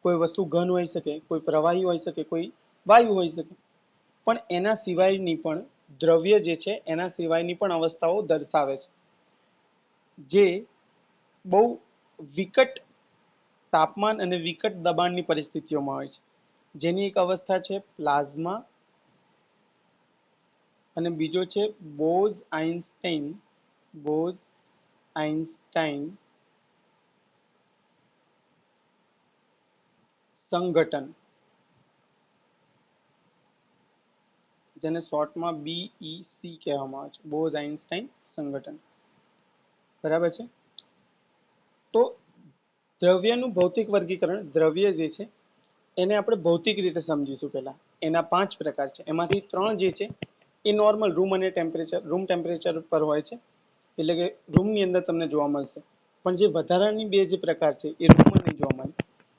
કોઈ વસ્તુ ઘન હોઈ શકે, કોઈ પ્રવાહી હોઈ શકે, કોઈ વાયુ હોઈ શકે, પણ એના સિવાયની પણ દ્રવ્ય જે છે એના સિવાયની પણ અવસ્થાઓ દર્શાવે છે, જે બહુ વિકટ તાપમાન અને વિકટ દબાણની પરિસ્થિતિઓમાં હોય છે. જેની એક અવસ્થા છે પ્લાઝ્મા અને બીજો છે બોઝ-આઇન્સ્ટાઇન સંઘટન, જેને શોર્ટમાં BEC કહેવામાં આવે છે, બોઝ-આઇન્સ્ટાઇન સંઘટન. બરાબર છે? તો દ્રવ્યનું ભૌતિક વર્ગીકરણ, દ્રવ્ય જે છે એને આપણે ભૌતિક રીતે સમજીશું. પહેલા એના 5 પ્રકાર છે, એમાંથી 3 જે છે એ નોર્મલ રૂમ અને રૂમ ટેમ્પરેચર પર હોય છે, એટલે કે રૂમની અંદર તમને જોવા મળશે. પણ જે વધારાની 2 જે પ્રકાર છે એ રૂમમાં નહીં જોવા મળે.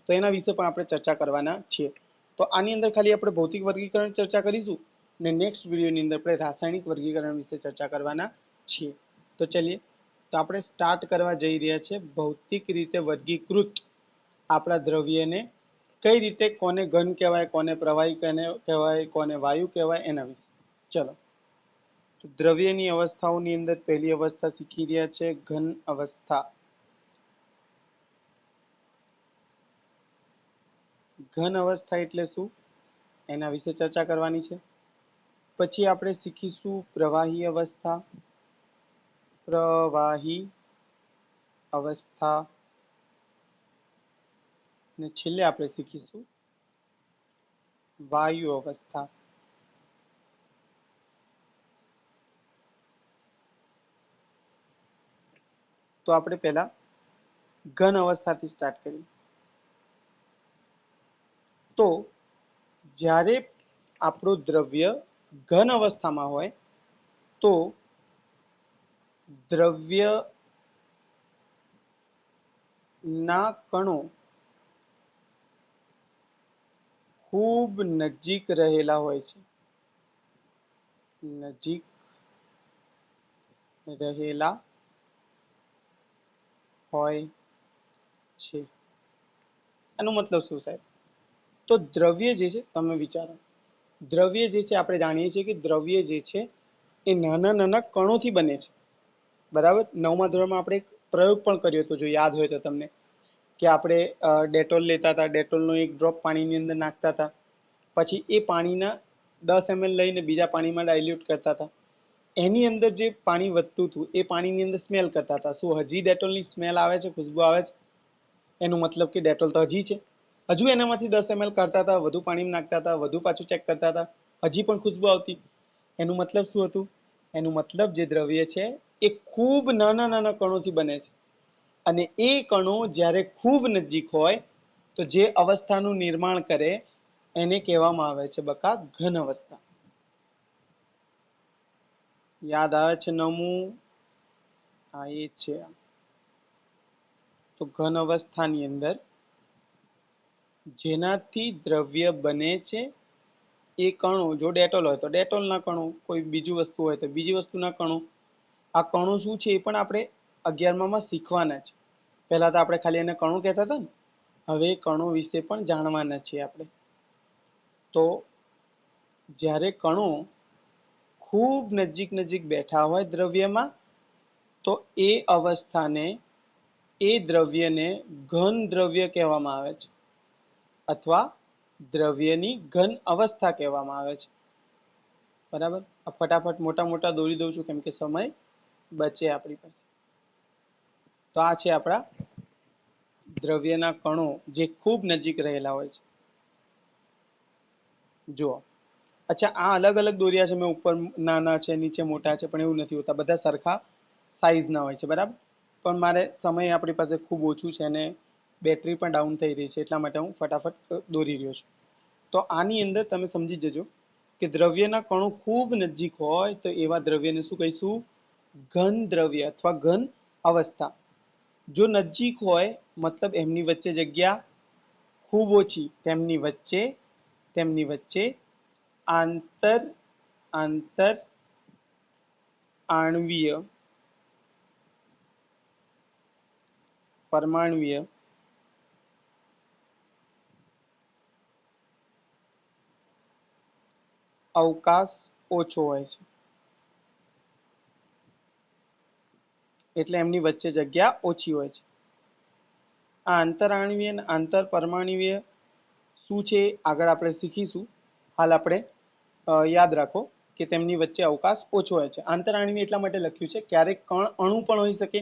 તો એના વિશે પણ આપણે ચર્ચા કરવાના છીએ. તો આની અંદર ખાલી આપણે ભૌતિક વર્ગીકરણ ચર્ચા કરીશું, ને નેક્સ્ટ વિડીયોની અંદર આપણે રાસાયણિક વર્ગીકરણ વિશે ચર્ચા કરવાના છીએ. તો ચલીએ, તો આપણે સ્ટાર્ટ કરવા જઈ રહ્યા છે ભૌતિક રીતે વર્ગીકૃત આપણા દ્રવ્યને કઈ રીતે, કોને ઘન કહેવાય, કોને પ્રવાહી કહેવાય, કોને વાયુ કહેવાય, એના વિશે. ચલો, તો દ્રવ્યની અવસ્થાઓની અંદર પહેલી અવસ્થા શીખી રહ્યા છે ઘન અવસ્થા. ઘન અવસ્થા એટલે શું, એના વિશે ચર્ચા કરવાની છે. પછી આપણે શીખીશું પ્રવાહી અવસ્થા, પ્રવાહી અવસ્થા ને છેલ્લે આપણે શીખીશું વાયુ અવસ્થા. તો આપણે પહેલા ઘન અવસ્થાથી સ્ટાર્ટ કરીએ. તો જ્યારે આપણું દ્રવ્ય ઘન અવસ્થામાં હોય તો દ્રવ્ય ના કણો ખૂબ નજીક રહેલા હોય છે. નજીક રહેલા હોય છે. એનો મતલબ શું સાહેબ? તો દ્રવ્ય જે છે, તમે વિચારો, દ્રવ્ય જે છે આપણે જાણીએ છીએ કે દ્રવ્ય જે છે એ નાના નાના કણોથી બને છે. બરાબર. 9મા ધોરણમાં આપણે એક પ્રયોગ પણ કર્યો હતો, જો યાદ હોય તો તમને, કે આપણે ડેટોલ લેતા હતા, ડેટોલનો એક ડ્રોપ પાણીની અંદર નાખતા હતા, પછી એ પાણીના 10 ml લઈને બીજા પાણીમાં ડાયલ્યુટ કરતા હતા. એની અંદર જે પાણી વધતું હતું એ પાણીની અંદર સ્મેલ કરતા હતા. શું હજી ડેટોલની સ્મેલ આવે છે, ખુશ્બુ આવે છે? એનું મતલબ કે ડેટોલ તો હજી છે. હજુ એનામાંથી 10 ml કાઢતા હતા, વધુ પાણીમાં નાખતા હતા, વધુ પાછું ચેક કરતા હતા, હજી પણ ખુશ્બુ આવતી. એનું મતલબ શું હતું? એનું મતલબ જે દ્રવ્ય છે એ ખૂબ નાના નાના કણોથી બને છે. અને એ કણો જ્યારે ખૂબ નજીક હોય તો જે અવસ્થાનું નિર્માણ કરે એને કહેવામાં આવે છે બકા ઘન અવસ્થા. યાદ આવે છે 9મું? હા, એ જ છે. તો ઘન અવસ્થાની અંદર જેનાથી દ્રવ્ય બને છે એ કણો, જો ડેટોલ હોય તો ડેટોલના કણો, કોઈ બીજું વસ્તુ હોય તો બીજી વસ્તુના કણો. આ કણો શું છે એ પણ આપણે 11મામાં શીખવાના છે. પહેલા તો આપણે ખાલી એને કણો કહેતા હતા ને, હવે કણો વિશે પણ જાણવાના છીએ આપણે. તો જ્યારે કણો ખૂબ નજીક નજીક બેઠા હોય દ્રવ્યમાં તો એ અવસ્થાને, એ દ્રવ્યને ઘન દ્રવ્ય કહેવામાં આવે છે, અથવા દ્રવ્યની ઘન અવસ્થા કહેવામાં આવે છે. બરાબર. ફટાફટ મોટા મોટા દોરી દઉં છું કેમ કે સમય બચે આપણી પાસે. તો આ છે આપણા દ્રવ્યના કણો જે ખૂબ નજીક રહેલા હોય છે. જુઓ, અચ્છા, આ અલગ અલગ દોર્યા છે મેં, ઉપર નાના છે, નીચે મોટા છે, પણ એવું નથી હોતા, બધા સરખા સાઈઝના હોય છે. બરાબર. પણ મારે સમય આપણી પાસે ખૂબ ઓછું છે અને બેટરી પણ ડાઉન થઈ રહી છે, એટલા માટે હું ફટાફટ દોરી રહ્યો છું. તો આની અંદર તમે સમજી જજો કે દ્રવ્યના કણો ખૂબ નજીક હોય તો એવા દ્રવ્યને શું કહીશું? ઘન દ્રવ્ય અથવા ઘન અવસ્થા. જો નજીક હોય મતલબ એમની વચ્ચે જગ્યા ખૂબ ઓછી, તેમની વચ્ચે આંતર આણ્વીય પરમાણ્વીય અવકાશ ઓછો હોય છે. એટલે એમની વચ્ચે જગ્યા ઓછી હોય છે. આ આંતરાણવીય અને આંતર પરમાણ્વીય શું છે આગળ આપણે શીખીશું. હાલ આપણે યાદ રાખો કે તેમની વચ્ચે અવકાશ ઓછો હોય છે. આંતરાણવીય એટલા માટે લખ્યું છે, ક્યારેક કણ અણુ પણ હોઈ શકે,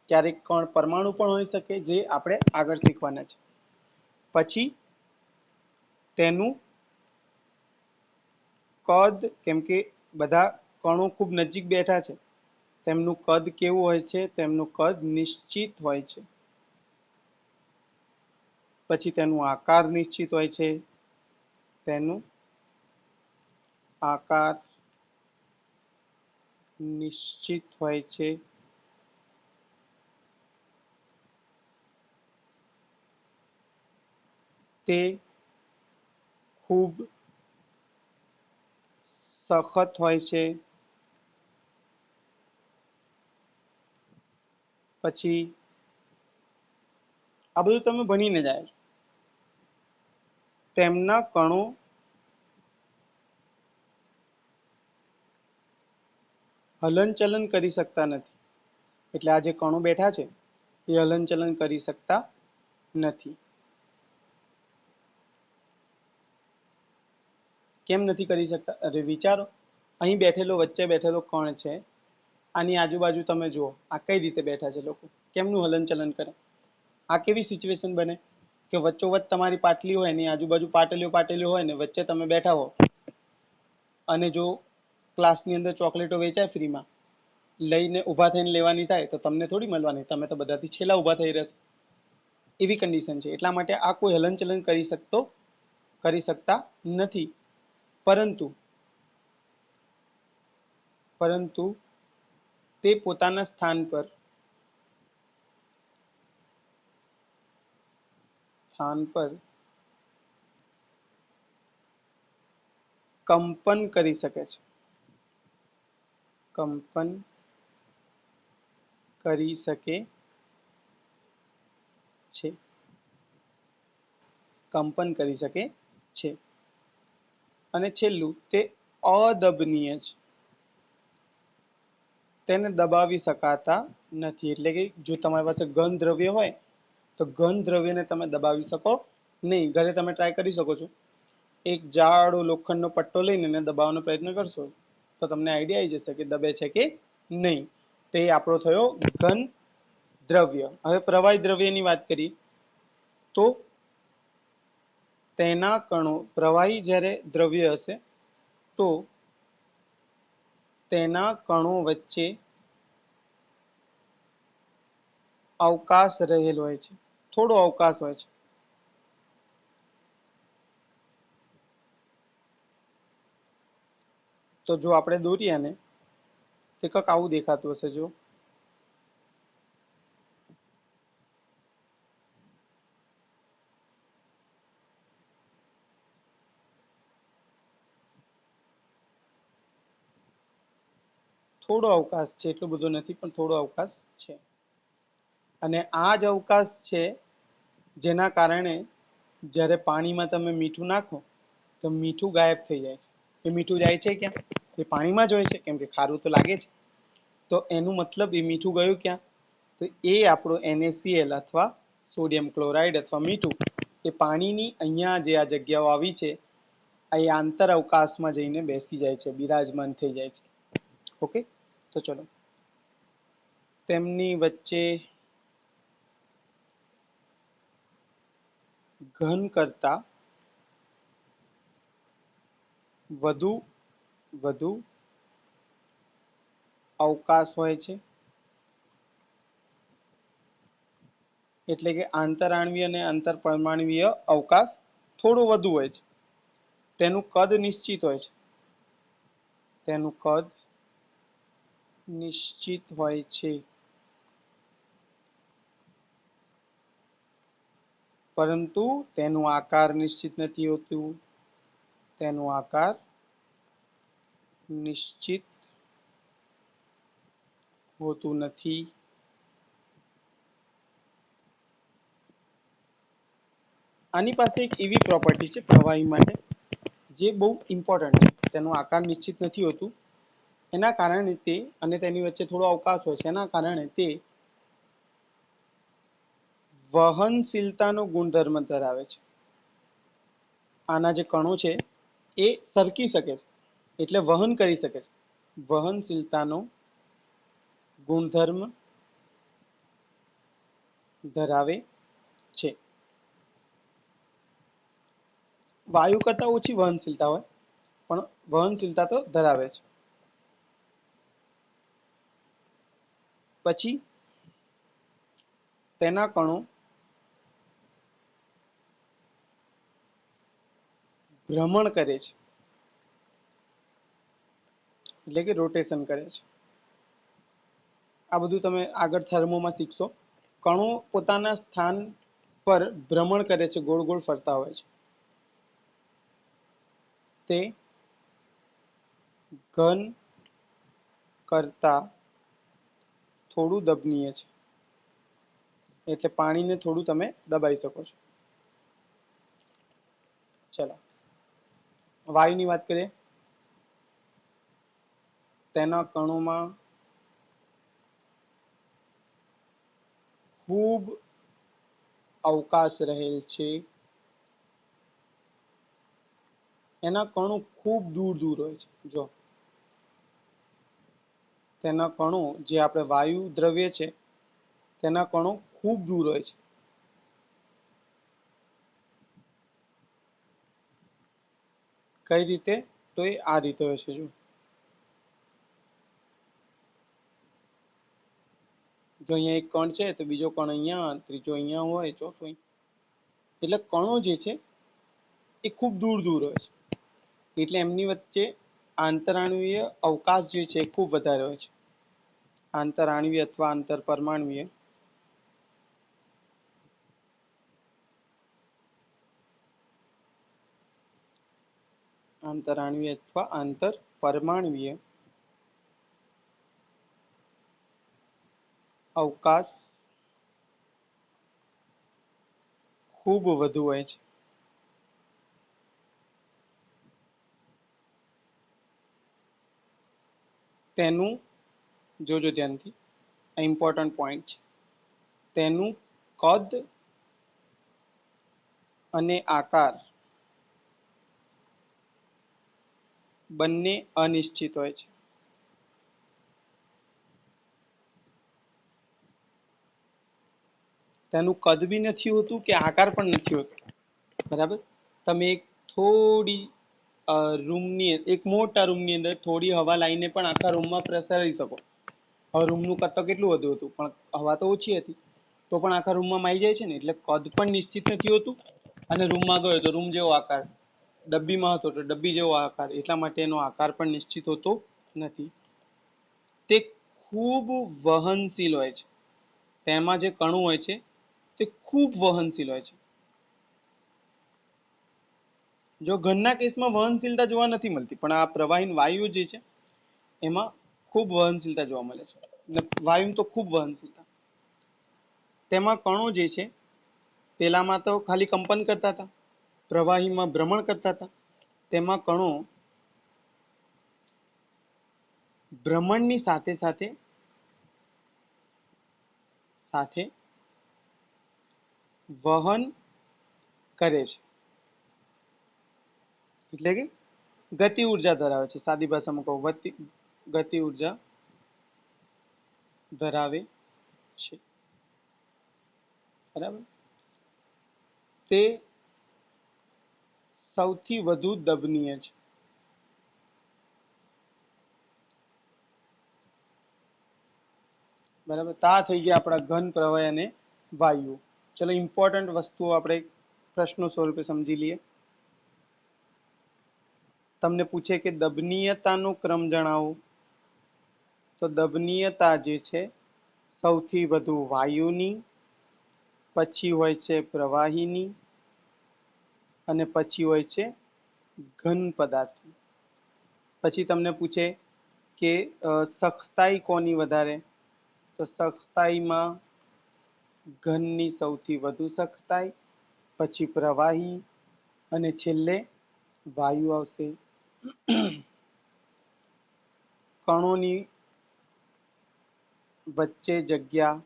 ક્યારેક કણ પરમાણુ પણ હોઈ શકે, જે આપણે આગળ શીખવાના છે. પછી તેનું કદ, કેમ કે બધા કણો ખૂબ નજીક બેઠા છે, તેમનું કદ કેવું હોય છે? તેમનું કદ નિશ્ચિત હોય છે. પછી તેનું આકાર નિશ્ચિત હોય છે. તેનું આકાર નિશ્ચિત હોય છે. તે ખૂબ સખત હોય છે. પછી આ બધું તમે ભણીને જ આવ્યા છો. તેમના કણો હલનચલન કરી શકતા નથી. એટલે આ જે કણો બેઠા છે એ હલનચલન કરી શકતા નથી. કેમ નથી કરી શકતા? અરે વિચારો, અહીં બેઠેલો, વચ્ચે બેઠેલો કણ છે, આની આજુબાજુ તમે જુઓ, આ કઈ રીતે બેઠા છે લોકો, કેમનું હલનચલન કરે. આ કેવી સિચ્યુએશન બને કે વચ્ચોવચ્ચ તમારી પાટલી હોય ને આજુબાજુ પાટલીઓ પાટલીઓ હોય ને વચ્ચે તમે બેઠા હો, અને જો ક્લાસની અંદર ચોકલેટો વેચાય ફ્રીમાં, લઈને ઊભા થઈને લેવાની થાય તો તમને થોડી મળવાની, તમે તો બધાથી છેલ્લા ઊભા થઈ રહેશો. એવી કન્ડિશન છે. એટલા માટે આ કોઈ હલનચલન કરી શકતા નથી. પરંતુ તે પોતાના સ્થાન પર કંપન કરી શકે છે. કંપન કરી શકે છે. કંપન કરી શકે છે. અને છેલ્લું, તે અદબનીય છે. તેને દબાવી શકાતા નથી. એટલે કે જો તમારી પાસે ઘન દ્રવ્ય હોય તો ઘન દ્રવ્યને તમે દબાવી શકો નહીં. ઘરે તમે ટ્રાય કરી શકો છો. એક જાડો લોખંડનો પટ્ટો લઈને એને દબાવવાનો પ્રયત્ન કરશો તો તમને આઈડિયા આવી જશે કે દબે છે કે નહીં. તે આપણો થયો ઘન દ્રવ્ય. હવે પ્રવાહી દ્રવ્યની વાત કરીએ તો તેના કણો, પ્રવાહી જ્યારે દ્રવ્ય હશે તો તેના કણો વચ્ચે અવકાશ રહેલો હોય છે. થોડો અવકાશ હોય છે. તો જો આપણે દોરીએ ને તે કંઈક આવું દેખાતું હશે. જો થોડો અવકાશ છે, એટલો બધો નથી પણ થોડો અવકાશ છે. અને આ જ અવકાશ છે જેના કારણે જ્યારે પાણીમાં તમે મીઠું નાખો તો મીઠું ગાયબ થઈ જાય છે. એ મીઠું જાય છે ક્યાં? એ પાણીમાં જ હોય છે, કેમ કે ખારું તો લાગે છે. તો એનું મતલબ એ મીઠું ગયું ક્યાં? તો એ આપણું NaCl અથવા સોડિયમ ક્લોરાઇડ અથવા મીઠું એ પાણીની અહીંયા જે આ જગ્યાઓ આવી છે એ આંતર અવકાશમાં જઈને બેસી જાય છે, બિરાજમાન થઈ જાય છે. ઓકે, તો ચલો તેમની વચ્ચે ઘન કરતા વધુ અવકાશ હોય છે. એટલે કે આંતરાણવીય અને આંતરપરમાણવીય અવકાશ થોડો વધુ હોય છે. તેનું કદ નિશ્ચિત હોય છે. તેનું કદ નિશ્ચિત હોય છે. પરંતુ તેનું આકાર નિશ્ચિત નથી હોતું. તેનું આકાર નિશ્ચિત હોતું નથી. આની પાસે એક એવી પ્રોપર્ટી છે પ્રવાહી માટે જે બહુ ઇમ્પોર્ટન્ટ છે. તેનો આકાર નિશ્ચિત નથી હોતું. એના કારણે તે, અને તેની વચ્ચે થોડો અવકાશ હોય છે, એના કારણે તે વહનશીલતાનો ગુણધર્મ ધરાવે છે. આના જે કણો છે એ સરકી શકે છે, એટલે વહન કરી શકે છે. વહનશીલતાનો ગુણધર્મ ધરાવે છે. વાયુ કરતાં ઓછી વહનશીલતા હોય પણ વહનશીલતા તો ધરાવે છે. પછી તેના કણો ભ્રમણ કરે છે, એટલે કે રોટેશન કરે છે. આ બધું તમે આગળ થર્મોમાં શીખશો. કણો પોતાના સ્થાન પર ભ્રમણ કરે છે, ગોળ ગોળ ફરતા હોય છે. તે ઘન કરતા થોડું દબનીય છે. એટલે પાણીને થોડું તમે દબાઈ શકો છો. ચલો વાયુની વાત કરીએ. તેના કણોમાં ખૂબ અવકાશ રહેલ છે. એના કણો ખૂબ દૂર દૂર હોય છે. જો તેના કણો જે આપણે વાયુ દ્રવ્ય છે તેના કણો ખૂબ દૂર હોય છે. કઈ રીતે? તો એ આ રીતે હોય છે. જો અહીંયા એક કણ છે તો બીજો કણ અહીંયા, ત્રીજો અહીંયા હોય, ચોથો અહીંયા. એટલે કણો જે છે એ ખૂબ દૂર દૂર હોય છે. એટલે એમની વચ્ચે આંતરાણુવીય અવકાશ જે છે એ ખૂબ વધારે હોય છે. આંતરાણવીય અથવા આંતરપરમાણુવીય આંતરાણવીય અથવા આંતરપરમાણુવીય અવકાશ ખૂબ વધુ હોય છે. તેનું જોજો ધ્યાનથી, આ ઇમ્પોર્ટન્ટ પોઈન્ટ છે. તેનું કદ અને આકાર બંને અનિશ્ચિત હોય છે. તેનું કદ બી નથી હોતું કે આકાર પણ નથી હોતો. બરાબર. તમે એક થોડી રૂમની એક મોટા રૂમની અંદર થોડી હવા લાવીને પણ આખા રૂમમાં પ્રસરી શકો. હવે રૂમનું કદ તો કેટલું વધુ હતું, પણ હવા તો ઓછી હતી, તો પણ આખા રૂમમાં માઈ જાય છે ને. એટલે કદ પણ નિશ્ચિત નથી હોતું, અને રૂમમાં ગયો તો રૂમ જેવો આકાર, ડબ્બીમાં હતો તો ડબ્બી જેવો આકાર, એટલા માટે એનો આકાર પણ નિશ્ચિત હોતો નથી. તે ખૂબ વહનશીલ હોય છે. તેમાં જે કણો હોય છે તે ખૂબ વહનશીલ હોય છે. જો ઘનના કેસમાં વહનશીલતા જોવા નથી મળતી, પણ આ પ્રવાહીન વાયુ જે છે એમાં ખૂબ વહનશીલતા જોવા મળે છે. વાયુ તો ખૂબ વહનશીલતા. તેમાં કણો જે છે પેલામાં તો ખાલી કંપન કરતા હતા, પ્રવાહીમાં ભ્રમણ કરતા હતા. તેમાં કણો ભ્રમણની સાથે સાથે વહન કરે છે. એટલે કે ગતિ ઉર્જા ધરાવે છે. સાદી ભાષામાં કહું, ગતિ ઉર્જા ધરાવે છે. બરાબર. તે સૌથી વધુ દબનીય છે. બરાબર. તો આ થઈ ગયા આપણા ઘન, પ્રવાહી અને વાયુ. ચલો ઇમ્પોર્ટન્ટ વસ્તુઓ આપણે પ્રશ્નો સ્વરૂપે સમજી લઈએ. તમને પૂછે કે દબનીયતાનો ક્રમ જણાવો, તો દબનીયતા જે છે સૌથી વધુ વાયુની, પછી હોય છે પ્રવાહીની, અને પછી હોય છે ઘન પદાર્થ. પછી તમને પૂછે કે સખ્તાઈ કોની વધારે, તો સખ્તાઈમાં ઘનની સૌથી વધુ સખ્તાઈ, પછી પ્રવાહી, અને છેલ્લે વાયુ આવશે. કણોની વચ્ચે જગ્યા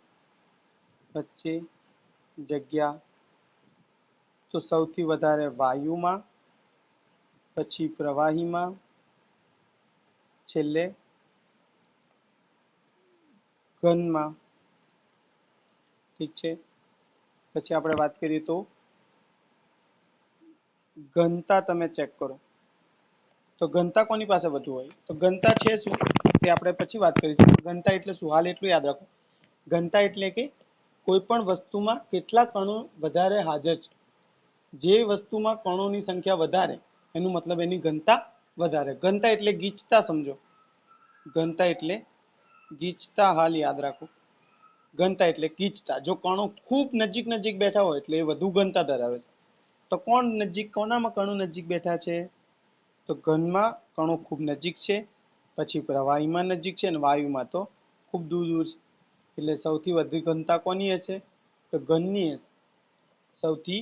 તો સૌથી વધારે વાયુમાં, પછી પ્રવાહીમાં, છેલ્લે ઘનમાં. ઠીક છે. પછી આપણે વાત કરીએ તો ઘનતા તમે ચેક કરો, તો ઘનતા કોની પાસે વધુ હોય, તો ઘનતા છે શું તે આપણે પછી વાત કરીશું. ઘનતા એટલે શું, હાલ એટલું યાદ રાખો. ઘનતા એટલે કે કોઈ પણ વસ્તુમાં કેટલા કણો વધારે હાજર છે. જે વસ્તુમાં કણોની સંખ્યા વધારે, એનું મતલબ એની ઘનતા વધારે. ઘનતા એટલે ગીચતા સમજો. ઘનતા એટલે ગીચતા, હાલ યાદ રાખો. ઘનતા એટલે ગીચતા. જો કણો ખૂબ નજીક નજીક બેઠા હોય એટલે એ વધુ ઘનતા ધરાવે છે. તો કોનામાં કણો નજીક બેઠા છે, તો ઘનમાં કણો ખૂબ નજીક છે, પછી પ્રવાહીમાં નજીક છે, અને વાયુમાં તો ખૂબ દૂર દૂર છે. એટલે સૌથી વધુ ઘનતા કોની હશે, તો ઘનની હશે. સૌથી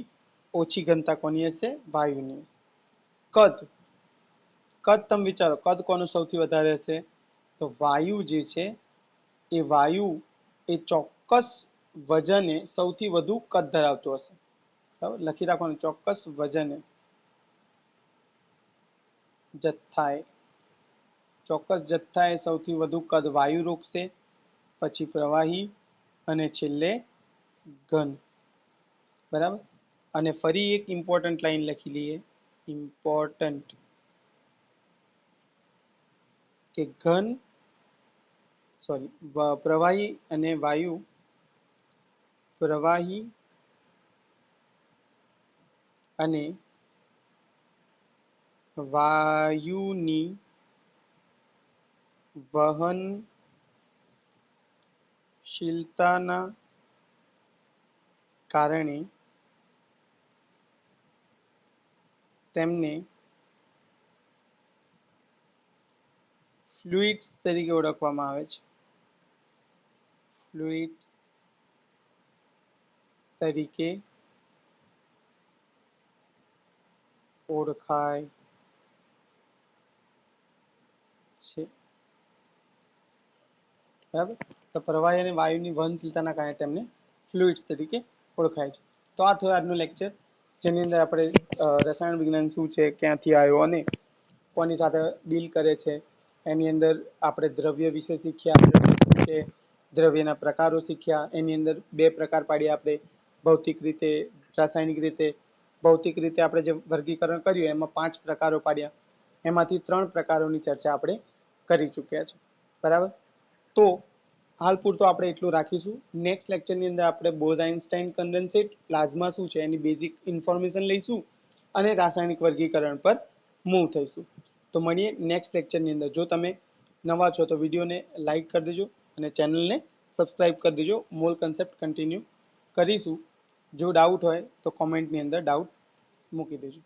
ઓછી ઘનતા કોની હશે, વાયુની હશે. કદ તમે વિચારો, કદ કોનું સૌથી વધારે હશે, તો વાયુ જે છે એ વાયુ એ ચોક્કસ વજને સૌથી વધુ કદ ધરાવતું હશે. બરાબર, લખી રાખવાનું, ચોક્કસ વજને, જથ્થાએ ચોક્કસ જથ્થાએ સૌથી વધુ કદ વાયુ રોકશે, પછી પ્રવાહી અને છેલ્લે ઘન. બરાબર. અને ફરી એક ઇમ્પોર્ટન્ટ લાઈન લખી લઈએ, ઇમ્પોર્ટન્ટ, કે ઘન સોરી પ્રવાહી અને વાયુ, પ્રવાહી અને વાયુની વહનશીલતાના કારણે તેમને ફ્લુઇડ્સ તરીકે ઓળખવામાં આવે છે. ફ્લુઇડ્સ તરીકે ઓળખાય છે. બરાબર. તો પ્રવાહી અને વાયુની વહનશીલતાના કારણે તેમને ફ્લુઇડ્સ તરીકે ઓળખાય છે. તો આ થયું આજનું લેક્ચર, જેની અંદર આપણે રસાયણ વિજ્ઞાન શું છે, ક્યાંથી આવ્યો અને કોની સાથે ડીલ કરે છે. એની અંદર આપણે દ્રવ્ય વિશે શીખ્યા, દ્રવ્ય શું છે, દ્રવ્યના પ્રકારો શીખ્યા. એની અંદર બે પ્રકાર પાડ્યા આપણે, ભૌતિક રીતે, રાસાયણિક રીતે. ભૌતિક રીતે આપણે જે વર્ગીકરણ કર્યું એમાં 5 પ્રકારો પાડ્યા, એમાંથી 3 પ્રકારોની ચર્ચા આપણે કરી ચૂક્યા છે. બરાબર. તો હાલ પૂરતો આપણે એટલું રાખીશું. નેક્સ્ટ લેક્ચરની અંદર આપણે બોઝ-આઇન્સ્ટાઇન કન્ડેન્સેટ, પ્લાઝ્મા શું છે એની બેઝિક ઇન્ફોર્મેશન લઈશું અને રાસાયણિક વર્ગીકરણ પર મૂવ થઈશું. તો મળીએ નેક્સ્ટ લેક્ચરની અંદર. જો તમે નવા છો તો વિડીયોને લાઈક કરી દેજો અને ચેનલને સબસ્ક્રાઇબ કરી દેજો. મોલ કન્સેપ્ટ કન્ટિન્યુ કરીશું. જો ડાઉટ હોય તો કોમેન્ટની અંદર ડાઉટ મૂકી દેજો.